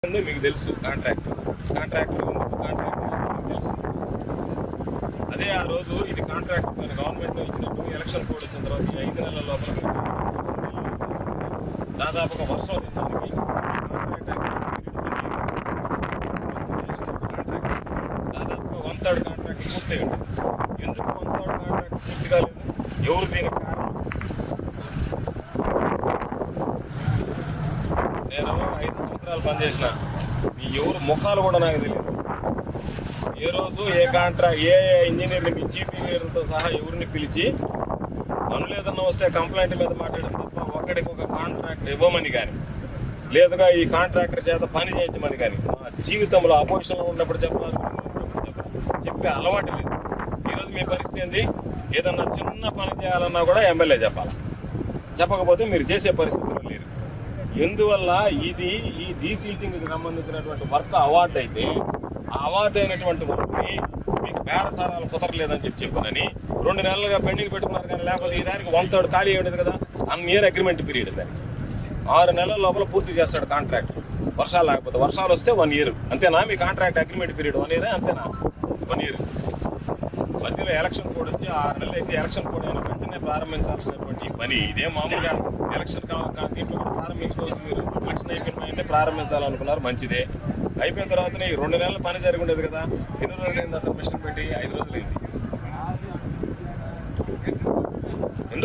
మీకు తెలుసు కాంట్రాక్ట్ ఎందుకు కాంట్రాక్ట్ మీకు తెలుసు. అదే ఆ రోజు ఇది కాంట్రాక్ట్ మన గవర్నమెంట్ ఇచ్చినట్టు ఎలక్షన్ కోడ్ వచ్చిన తర్వాత 5 నెలల లోపల దాదాపుగా వర్షం దానికి దాదాపుగా 1/3 కాంట్రాక్ట్ పూర్తి ఉంటుంది. ఎందుకు 1/3 కాంట్రాక్ట్ పూర్తి కాలేదు? ఎవరు దీనికి కారణం? నేను 5 సంవత్సరాలు పనిచేసిన మీ ఎవరు ముఖాలు కూడా నాకు తెలియదు. ఏ రోజు ఏ ఇంజనీర్ని మీ చీఫ్ ఇంజనీర్తో సహా ఎవరిని పిలిచి పనులు ఏదన్నా వస్తే కంప్లైంట్ మీద మాట్లాడడం తప్ప ఒక్కడికి ఒక కాంట్రాక్ట్ ఇవ్వమని కానీ లేదుగా ఈ కాంట్రాక్టర్ చేత పని చేయించమని కానీ మా జీవితంలో అపోజిషన్లో ఉన్నప్పుడు చెప్పాలి, చెప్పే అలవాటు లేదు. ఈరోజు మీ పరిస్థితి ఏంది? ఏదన్నా చిన్న పని చేయాలన్నా కూడా ఎమ్మెల్యే చెప్పాలి, చెప్పకపోతే మీరు చేసే పరిస్థితులు లేరు. ఎందువల్ల ఈ డీసీటింగ్కి సంబంధించినటువంటి వర్క్ అవార్డు అయితే ఆ అవార్డు అయినటువంటి వర్క్ని మీకు బేరసారాలు కుదరలేదని చెప్పానని 2 నెలలుగా పెండింగ్ పెట్టుకున్నారు. కానీ లేకపోతే ఈ దానికి 1/3 ఖాళీ ఉండేది కదా. 1 ఇయర్ అగ్రిమెంట్ పీరియడ్ దానికి 6 నెలల లోపల పూర్తి చేస్తాడు కాంట్రాక్ట్. వర్షాలు లేకపోతే వర్షాలు వస్తే 1 ఇయర్ అంతేనా? మీ కాంట్రాక్ట్ అగ్రిమెంట్ పీరియడ్ 1 ఇయర్ అంతేనా? 1 ఇయర్ మధ్యలో ఎలక్షన్ కోడ్ వచ్చి 6 నెలలు అయితే ఎలక్షన్ కోడ్ అయిన వెంటనే ప్రారంభించాల్సినటువంటి పని ఇదే. మామూలుగా ఎలక్షన్ దీంట్లో కూడా ప్రారంభించుకోవచ్చు. మీరు ఎలక్షన్ అయిపోయిన ప్రారంభించాలనుకున్నారు, మంచిదే. అయిపోయిన తర్వాతనే 2 నెలల పని జరిగి ఉండేది కదా. ఎన్ని రోజులైంది? అంత మిషన్ పెట్టి 5 రోజులైంది.